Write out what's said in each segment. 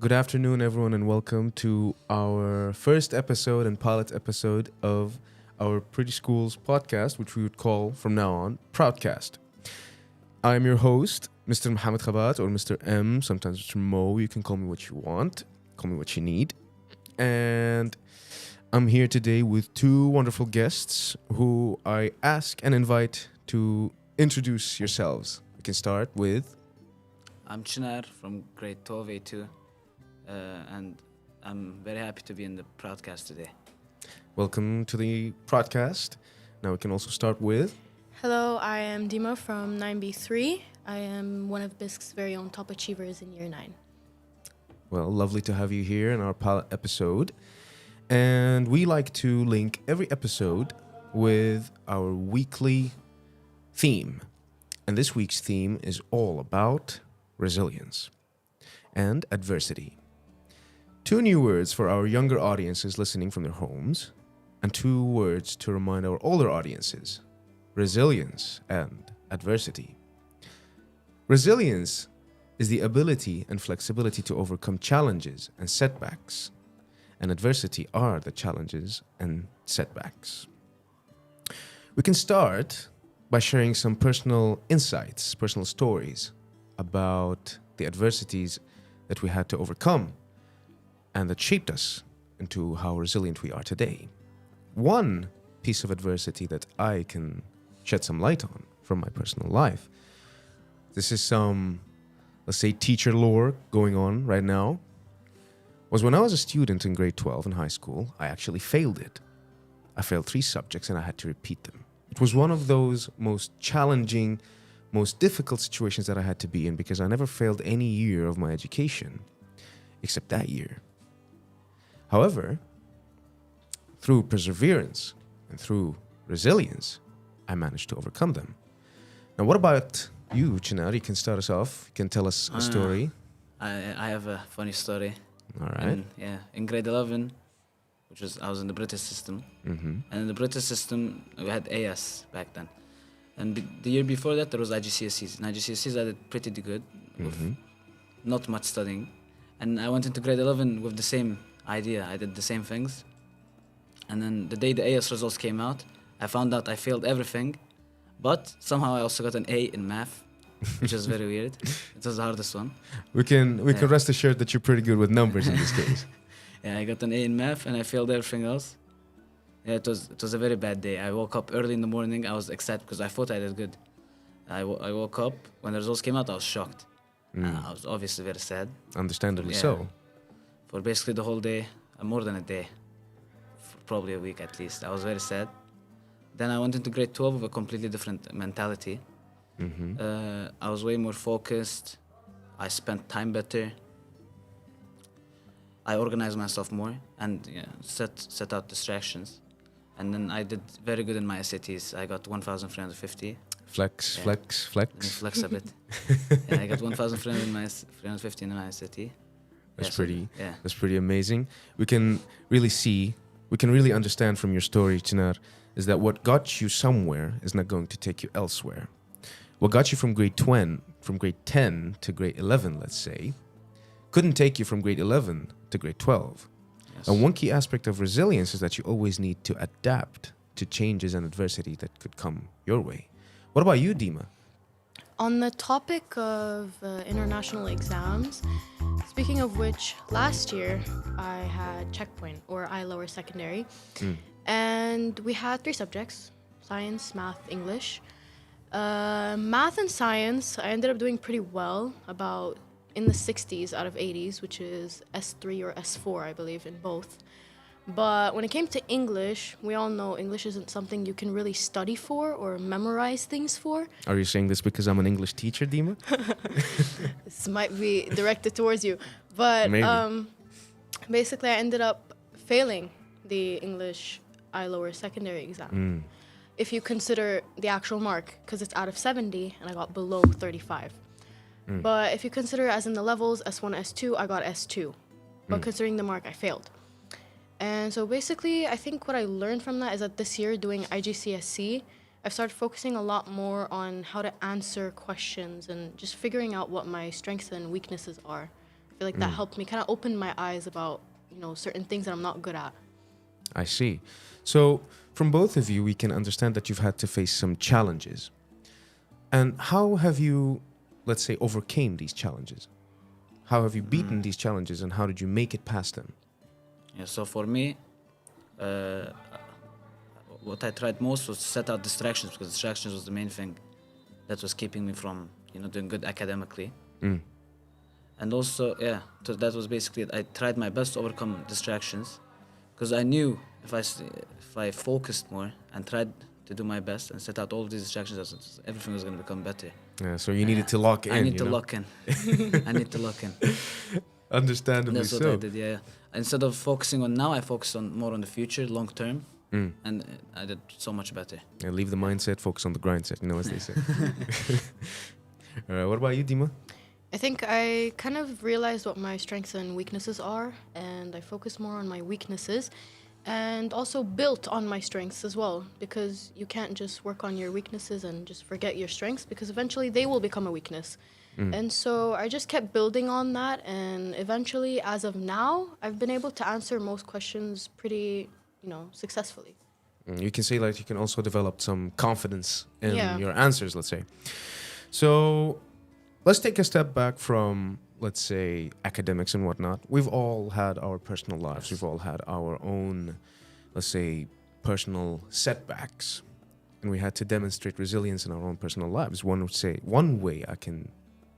Good afternoon, everyone, and welcome to our first episode and pilot episode of our Pretty Schools podcast, which we would call from now on Proudcast. I am your host, Mr. Mohammed Khabat, or Mr. M, sometimes Mr. Mo. You can call me what you want, call me what you need. And I'm here today with two wonderful guests who I ask and invite to introduce yourselves. We can start with... I'm Chinar from grade 12A2, and I'm very happy to be in the Proudcast today. Welcome to the podcast. Now we can also start with... Hello, I am Dima from 9B3. I am one of BISC's very own top achievers in year 9. Well, lovely to have you here in our pilot episode. And we like to link every episode with our weekly theme. And this week's theme is all about resilience and adversity. Two new words for our younger audiences listening from their homes, and two words to remind our older audiences: resilience and adversity. Resilience is the ability and flexibility to overcome challenges and setbacks, and adversity are the challenges and setbacks. We can start by sharing some personal insights, personal stories about the adversities that we had to overcome and that shaped us into how resilient we are today. One piece of adversity that I can shed some light on from my personal life. This is some, let's say, teacher lore going on right now. Was when I was a student in grade 12 in high school, I actually failed it. I failed 3 subjects and I had to repeat them. It was one of those most challenging, most difficult situations that I had to be in because I never failed any year of my education except that year. However, through perseverance and through resilience, I managed to overcome them. Now, what about you, Chinar? You can start us off. You can tell us a story. I have a funny story. All right. In grade 11, I was in the British system, and in the British system we had AS back then. And the year before that there was IGCSEs. In IGCSEs I did pretty good, with not much studying. And I went into grade 11 with the same idea. I did the same things. And then the day the AS results came out, I found out I failed everything, but somehow I also got an A in math, which is very weird. It was the hardest one. We can rest assured that you're pretty good with numbers in this case. Yeah, I got an A in math and I failed everything else. Yeah, it was a very bad day. I woke up early in the morning. I was excited because I thought I did good. I woke up. When the results came out, I was shocked. I was obviously very sad. Understandably so. For basically the whole day, more than a day. For probably a week at least. I was very sad. Then I went into grade 12 with a completely different mentality. I was way more focused. I spent time better. I organized myself more and set out distractions. And then I did very good in my SATs. I got 1,350. Flex. Let me flex a bit. I got 1,350 in my SAT. That's pretty amazing. We can really understand from your story, Chinar, is that what got you somewhere is not going to take you elsewhere. What got you from grade 10 to grade 11, let's say, couldn't take you from grade 11 to grade 12. Yes. And one key aspect of resilience is that you always need to adapt to changes and adversity that could come your way. What about you, Dima? On the topic of international exams, speaking of which, last year I had checkpoint, or I lower secondary, and we had 3 subjects: science, math, English. Math and science, I ended up doing pretty well, about in the 60s out of 80s, which is S3 or S4, I believe, in both. But when it came to English, we all know English isn't something you can really study for or memorize things for. Are you saying this because I'm an English teacher, Dima? This might be directed towards you. But basically, I ended up failing the English I lower secondary exam. If you consider the actual mark, because it's out of 70 and I got below 35. But if you consider as in the levels, S1, S2, I got S2. But considering the mark, I failed. And so basically, I think what I learned from that is that this year doing IGCSE, I've started focusing a lot more on how to answer questions and just figuring out what my strengths and weaknesses are. I feel feel like that helped me kind of open my eyes about, certain things that I'm not good at. I see. So from both of you, we can understand that you've had to face some challenges. And how have you, let's say, overcame these challenges? How have you beaten these challenges, and how did you make it past them? Yeah, so for me, what I tried most was to set out distractions, because distractions was the main thing that was keeping me from, doing good academically. And also, so that was basically it. I tried my best to overcome distractions, because I knew if I focused more and tried to do my best and set out all of these distractions, everything was going to become better. Yeah, so you needed to lock in. I need to lock in. I need to lock in. Understandably That's what so. I did, yeah. Instead of focusing on now, I focused on more on the future, long term, and I did so much better. Yeah, leave the mindset, focus on the grind set, as they say. All right, what about you, Dima? I think I kind of realized what my strengths and weaknesses are, and I focused more on my weaknesses and also built on my strengths as well, because you can't just work on your weaknesses and just forget your strengths, because eventually they will become a weakness. And so I just kept building on that, and eventually, as of now, I've been able to answer most questions pretty, successfully. You can say like you can also develop some confidence in Yeah. your answers, let's say. So let's take a step back from, let's say, academics and whatnot. We've all had our personal lives. We've all had our own, let's say, personal setbacks. And we had to demonstrate resilience in our own personal lives. One would say, one way I can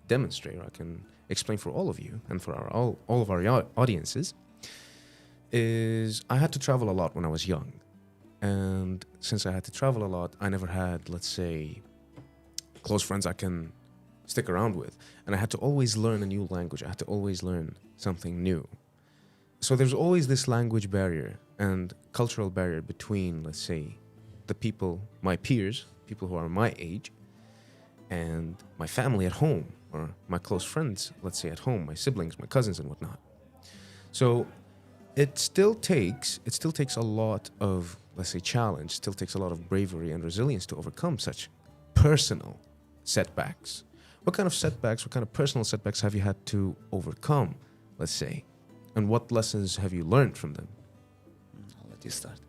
demonstrate, or I can explain for all of you and for all of our audiences, is I had to travel a lot when I was young. And since I had to travel a lot, I never had, let's say, close friends I can stick around with. And I had to always learn a new language. I had to always learn something new. So there's always this language barrier and cultural barrier between, let's say, the people, my peers, people who are my age, and my family at home, or my close friends, let's say at home, my siblings, my cousins and whatnot. So it still takes a lot of, let's say, challenge, still takes a lot of bravery and resilience to overcome such personal setbacks. What kind of setbacks, what kind of personal setbacks have you had to overcome, let's say? And what lessons have you learned from them? I'll let you start.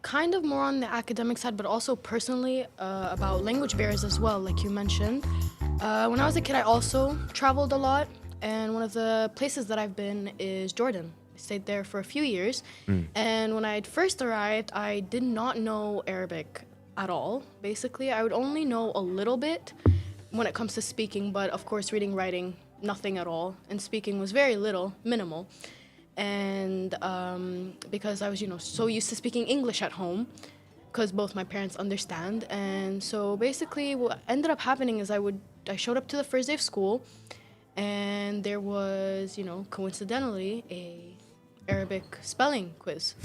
Kind of more on the academic side, but also personally about language barriers as well, like you mentioned. When I was a kid, I also traveled a lot, and one of the places that I've been is Jordan. I stayed there for a few years, and when I had first arrived, I did not know Arabic at all. Basically, I would only know a little bit when it comes to speaking, but of course, reading, writing, nothing at all, and speaking was very little, minimal. And because I was, so used to speaking English at home, because both my parents understand. And so basically what ended up happening is I showed up to the first day of school, and there was, coincidentally, a Arabic spelling quiz.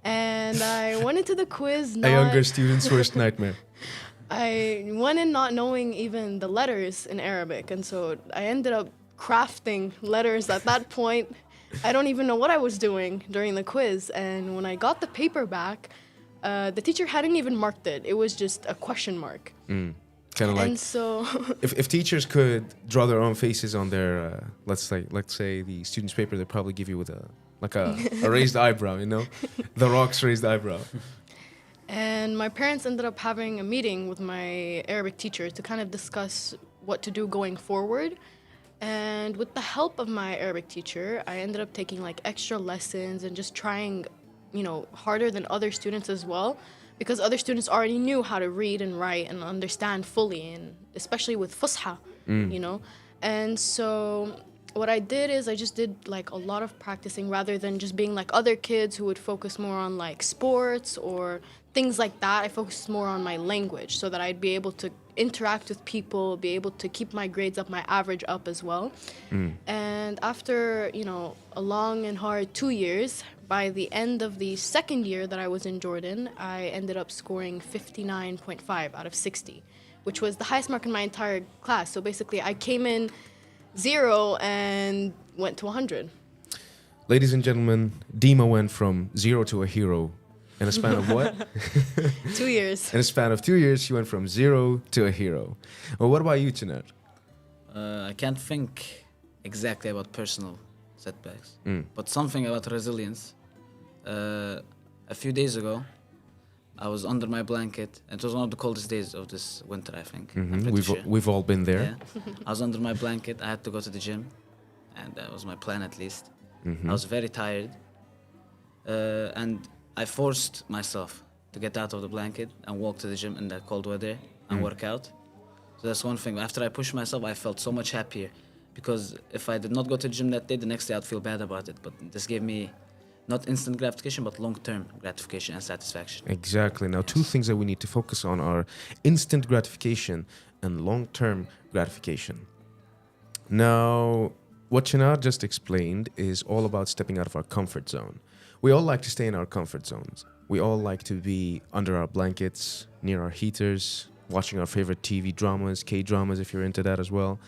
And I went into the quiz A younger student's worst nightmare. I went in not knowing even the letters in Arabic, and so I ended up crafting letters at that point. I don't even know what I was doing during the quiz, and when I got the paper back, the teacher hadn't even marked it. It was just a question mark. Kind of like, And so if teachers could draw their own faces on their, let's say the student's paper, they'd probably give you with a raised eyebrow, The Rock's raised eyebrow. And my parents ended up having a meeting with my Arabic teacher to kind of discuss what to do going forward. And with the help of my Arabic teacher, I ended up taking like extra lessons and just trying, harder than other students as well, because other students already knew how to read and write and understand fully, and especially with Fusha, And so what I did is I just did like a lot of practicing rather than just being like other kids who would focus more on like sports or things like that. I focused more on my language so that I'd be able to interact with people, be able to keep my grades up, my average up as well. And after, a long and hard 2 years, by the end of the second year that I was in Jordan, I ended up scoring 59.5 out of 60, which was the highest mark in my entire class. So basically I came in 0 and went to 100. Ladies and gentlemen, Dima went from 0 to a hero in a span of what? 2 years. In a span of 2 years, she went from 0 to a hero. Well, what about you, Taner? I can't think exactly about personal setbacks, Mm. but something about resilience. A few days ago, I was under my blanket. It was one of the coldest days of this winter, I think. I'm pretty We've sure. we've all been there. Yeah. I was under my blanket. I had to go to the gym, and that was my plan at least. Mm-hmm. I was very tired, and I forced myself to get out of the blanket and walk to the gym in that cold weather and work out. So that's one thing. After I pushed myself, I felt so much happier, because if I did not go to the gym that day, the next day I'd feel bad about it. But this gave me not instant gratification, but long-term gratification and satisfaction. Exactly. Now, two things that we need to focus on are instant gratification and long-term gratification. Now, what Chinar just explained is all about stepping out of our comfort zone. We all like to stay in our comfort zones. We all like to be under our blankets, near our heaters, watching our favorite TV dramas, K-dramas if you're into that as well.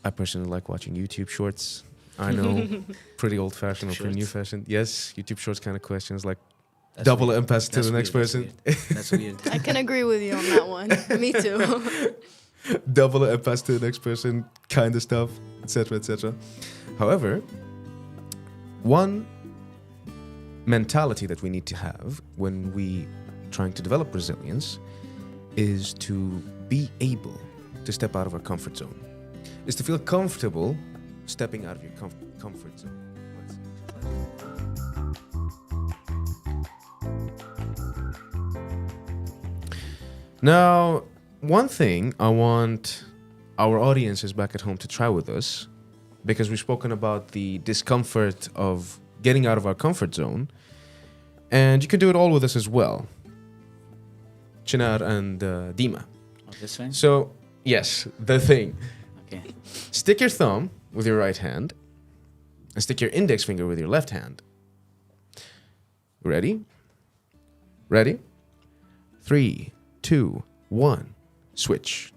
I personally like watching YouTube shorts. I know, pretty old-fashioned or pretty new-fashioned. Yes, YouTube shorts kind of questions like That's double weird. impasse to That's the next weird, person. That's weird. I can agree with you on that one. Me too. Double it and pass to the next person kind of stuff, etc., etc. However, one mentality that we need to have when we trying to develop resilience is to be able to step out of our comfort zone, is to feel comfortable stepping out of your comfort zone. Now, one thing I want our audiences back at home to try with us, because we've spoken about the discomfort of getting out of our comfort zone, and you can do it all with us as well, Chinar and Dima. Oh, this thing? So, yes, the thing. Okay. Stick your thumb with your right hand and stick your index finger with your left hand. Ready? Ready? 3, 2, 1. Switch.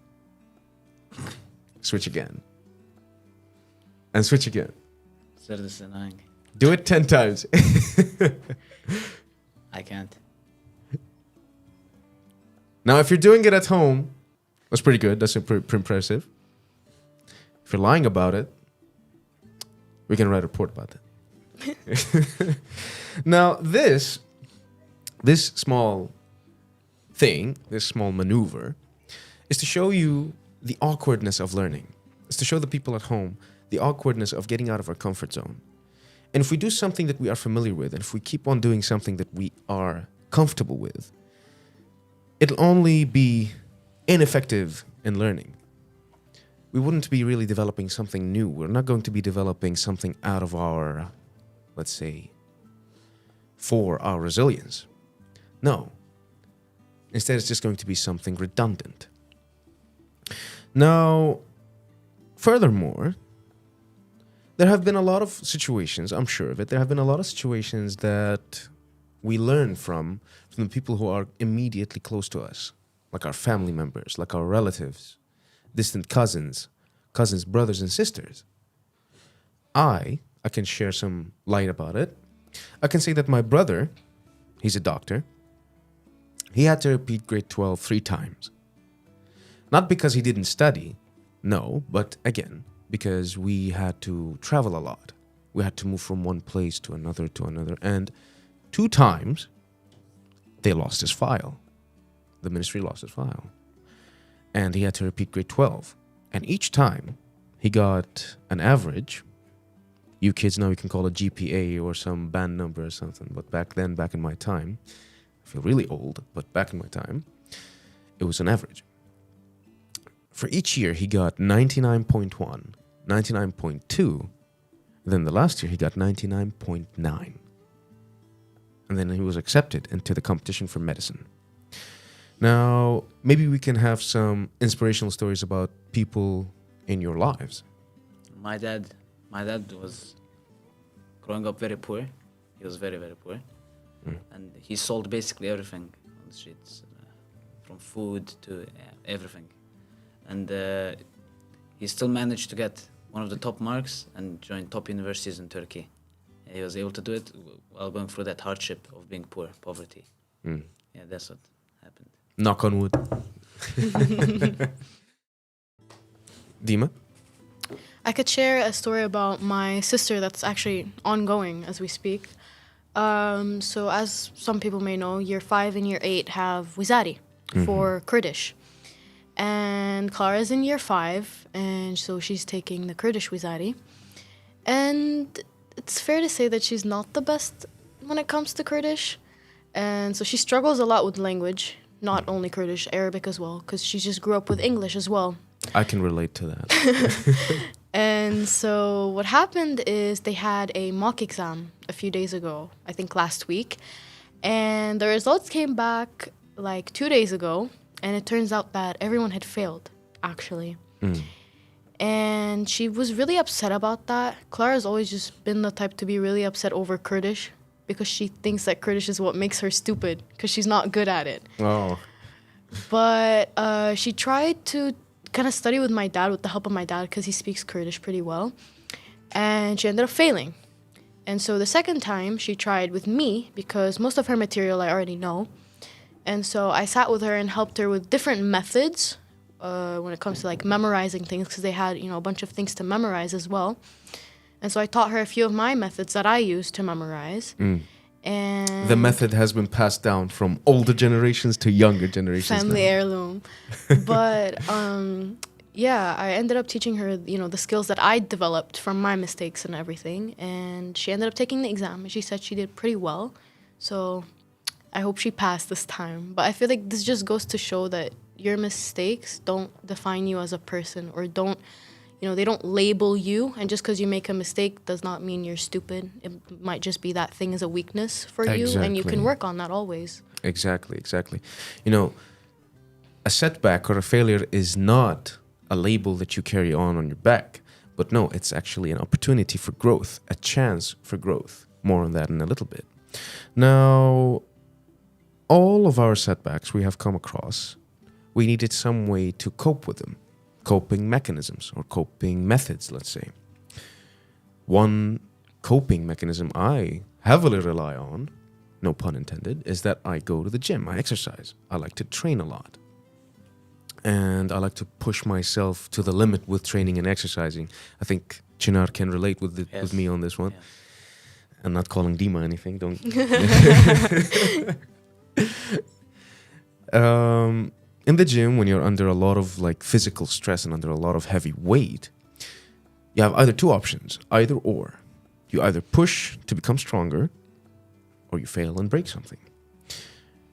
Switch again. And switch again. Sir, this is annoying. Do it 10 times. I can't. Now, if you're doing it at home, that's pretty good. That's pretty impressive. If you're lying about it, we can write a report about that. Now, this small thing, this small maneuver, is to show you the awkwardness of learning. It's to show the people at home the awkwardness of getting out of our comfort zone. And if we do something that we are familiar with, and if we keep on doing something that we are comfortable with, it'll only be ineffective in learning. We wouldn't be really developing something new. We're not going to be developing something out of our, let's say, for our resilience. No. Instead, it's just going to be something redundant. Now, furthermore, there have been a lot of situations, I'm sure of it, there have been a lot of situations that we learn from the people who are immediately close to us, like our family members, like our relatives, distant cousins, brothers and sisters. I can share some light about it. I can say that my brother, he's a doctor, he had to repeat grade 12 3 times. Not because he didn't study, no, but again, because we had to travel a lot. We had to move from one place to another, and 2 times, they lost his file. The ministry lost his file. And he had to repeat grade 12. And each time, he got an average. You kids now, you can call it GPA or some band number or something. But back then, back in my time, I feel really old, but back in my time, it was an average. For each year, he got 99.1, 99.2. Then the last year, he got 99.9. And then he was accepted into the competition for medicine. Now, maybe we can have some inspirational stories about people in your lives. My dad was growing up very poor. He was very, very poor. And he sold basically everything on the streets, from food to everything. And he still managed to get one of the top marks and join top universities in Turkey. He was able to do it while going through that hardship of being poor, poverty. Yeah, that's what happened. Knock on wood. Dima? I could share a story about my sister that's actually ongoing as we speak. So, as some people may know, year 5 and year 8 have Wizari for Kurdish. And Clara's in year 5, and so she's taking the Kurdish Wizari. And it's fair to say that she's not the best when it comes to Kurdish. And so she struggles a lot with language, not only Kurdish, Arabic as well, because she just grew up with English as well. I can relate to that. And so what happened is they had a mock exam a few days ago, I think last week. And the results came back like 2 days ago. And it turns out that everyone had failed, actually. And she was really upset about that. Clara's always just been the type to be really upset over Kurdish because she thinks that Kurdish is what makes her stupid because she's not good at it. Oh. But she tried to kind of study with my dad, with the help of my dad, because he speaks Kurdish pretty well. And she ended up failing. And so the second time she tried with me, because most of her material I already know. And so I sat with her and helped her with different methods when it comes to like memorizing things, because they had, a bunch of things to memorize as well. And so I taught her a few of my methods that I use to memorize. And the method has been passed down from older generations to younger generations. Family now. heirloom. But yeah, I ended up teaching her, the skills that I developed from my mistakes and everything. And she ended up taking the exam, and she said she did pretty well. So I hope she passed this time. But I feel like this just goes to show that your mistakes don't define you as a person, or they don't label you. And just because you make a mistake does not mean you're stupid. It might just be that thing is a weakness for you, and you can work on that always. Exactly. A setback or a failure is not a label that you carry on your back. But no, it's actually an opportunity for growth, a chance for growth. More on that in a little bit. Now, all of our setbacks we have come across, we needed some way to cope with them. Coping mechanisms or coping methods, let's say. One coping mechanism I heavily rely on, no pun intended, is that I go to the gym, I exercise. I like to train a lot. And I like to push myself to the limit with training and exercising. I think Chinar can relate with me on this one. Yes. I'm not calling Dima anything, don't. In the gym, when you're under a lot of like physical stress and under a lot of heavy weight, you have either two options, either or. You either push to become stronger, or you fail and break something.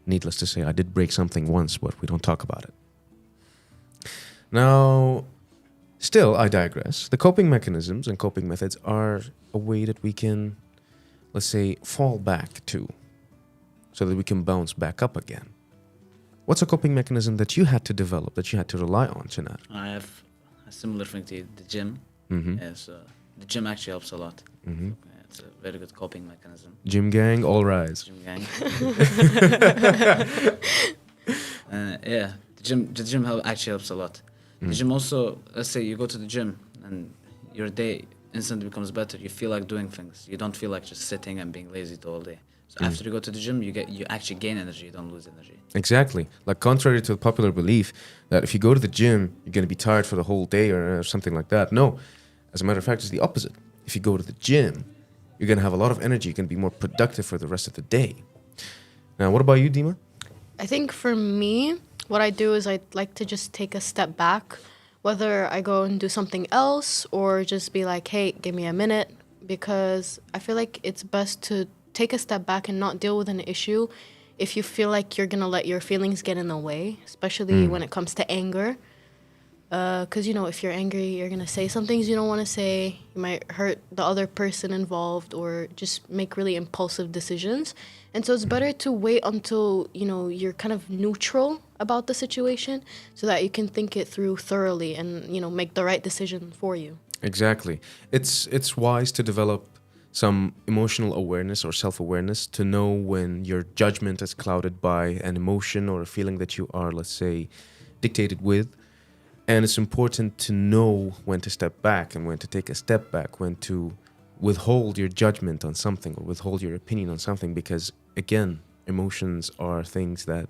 Needless to say, I did break something once, but we don't talk about it. Now, still, I digress. The coping mechanisms and coping methods are a way that we can, let's say, fall back to, so that we can bounce back up again. What's a coping mechanism that you had to develop, that you had to rely on, Chinar? I have a similar thing to the gym. Yes, the gym actually helps a lot. It's a very good coping mechanism. Gym gang, all rise. Gym gang. Yeah, the gym actually helps a lot. The gym also, let's say you go to the gym and your day instantly becomes better. You feel like doing things. You don't feel like just sitting and being lazy the whole day. So after you go to the gym, you actually gain energy. You don't lose energy. Exactly. Like contrary to the popular belief that if you go to the gym, you're going to be tired for the whole day or something like that. No. As a matter of fact, it's the opposite. If you go to the gym, you're going to have a lot of energy. You can be more productive for the rest of the day. Now, what about you, Dima? I think for me, what I do is I like to just take a step back, whether I go and do something else or just be like, hey, give me a minute, because I feel like it's best to take a step back and not deal with an issue if you feel like you're going to let your feelings get in the way, especially when it comes to anger. Because, if you're angry, you're going to say some things you don't want to say. You might hurt the other person involved or just make really impulsive decisions. And so it's better to wait until, you're kind of neutral about the situation so that you can think it through thoroughly and, make the right decision for you. Exactly. It's wise to develop some emotional awareness or self-awareness to know when your judgment is clouded by an emotion or a feeling that you are, let's say, dictated with. And it's important to know when to step back and when to take a step back, when to withhold your judgment on something or withhold your opinion on something, because, again, emotions are things that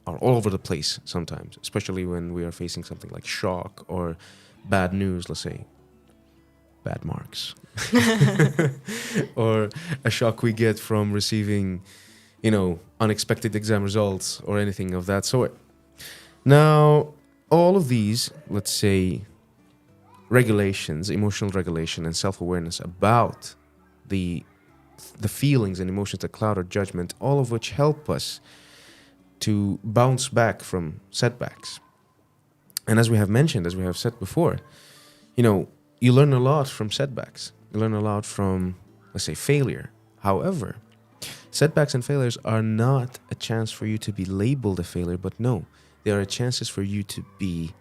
are all over the place sometimes, especially when we are facing something like shock or bad news, let's say. bad marks or a shock we get from receiving, unexpected exam results or anything of that sort. Now, all of these, let's say, regulations, emotional regulation and self-awareness about the feelings and emotions that cloud our judgment, all of which help us to bounce back from setbacks. And as we have mentioned, as we have said before, you learn a lot from setbacks. You learn a lot from, let's say, failure. However, setbacks and failures are not a chance for you to be labeled a failure, but no, they are chances for you to be,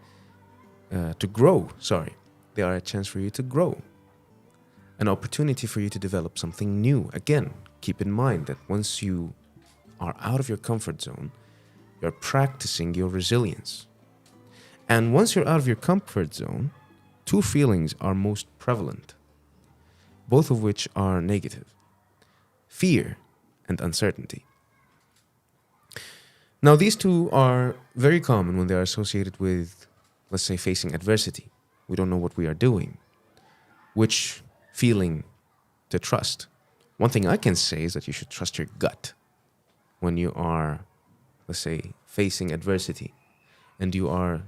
to grow. Sorry, they are a chance for you to grow. An opportunity for you to develop something new. Again, keep in mind that once you are out of your comfort zone, you're practicing your resilience. And once you're out of your comfort zone, two feelings are most prevalent, both of which are negative: fear and uncertainty. Now, these two are very common when they are associated with, let's say, facing adversity. We don't know what we are doing, which feeling to trust. One thing I can say is that you should trust your gut when you are, let's say, facing adversity and you are,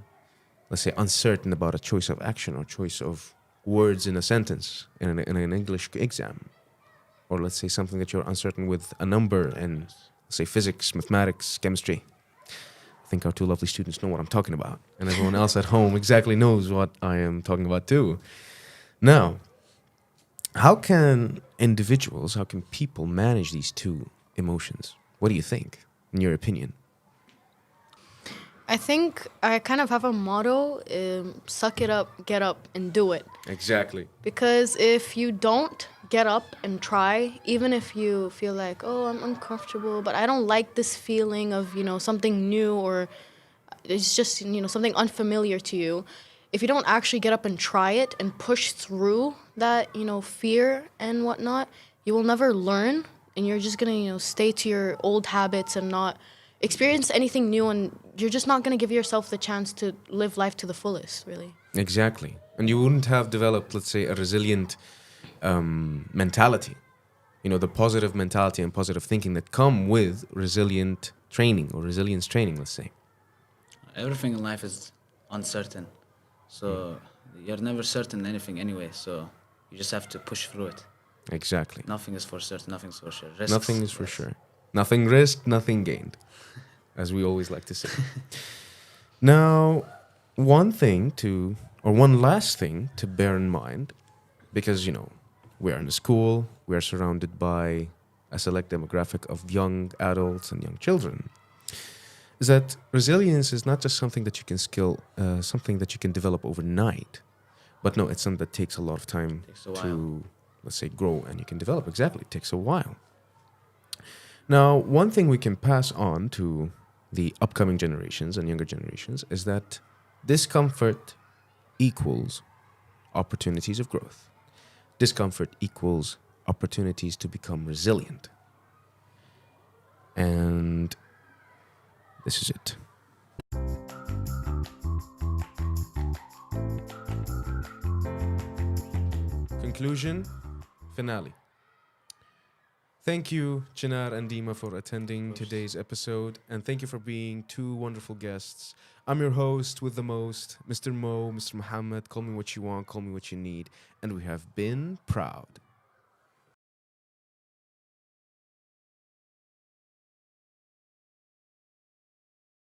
let's say, uncertain about a choice of action or choice of words in a sentence in an English exam, or let's say something that you're uncertain with a number in, let's say, physics, mathematics, chemistry. I think our two lovely students know what I'm talking about, and everyone else at home exactly knows what I am talking about too. Now, how can people manage these two emotions? What do you think, in your opinion? I think I kind of have a motto, suck it up, get up, and do it. Exactly. Because if you don't get up and try, even if you feel like, oh, I'm uncomfortable, but I don't like this feeling of, something new, or it's just, something unfamiliar to you. If you don't actually get up and try it and push through that, fear and whatnot, you will never learn, and you're just going to, stay to your old habits and not experience anything new, and you're just not going to give yourself the chance to live life to the fullest, really. Exactly. And you wouldn't have developed, let's say, a resilient mentality. The positive mentality and positive thinking that come with resilient training or resilience training, let's say. Everything in life is uncertain. So you're never certain anything anyway. So you just have to push through it. Exactly. Nothing is for certain. Nothing's for sure. Nothing is for sure. Nothing risked, nothing gained, as we always like to say. Now, one last thing to bear in mind, because, we are in a school, we are surrounded by a select demographic of young adults and young children, is that resilience is not just something that you can something that you can develop overnight, but no, it's something that takes a lot of time to, let's say, grow and you can develop. Exactly, it takes a while. Now, one thing we can pass on to the upcoming generations and younger generations is that discomfort equals opportunities of growth. Discomfort equals opportunities to become resilient. And this is it. Conclusion, finale. Thank you, Chinar and Dima, for attending today's episode, and thank you for being two wonderful guests. I'm your host with the most, Mr. Mo, Mr. Muhammad. Call me what you want, call me what you need, and we have been proud.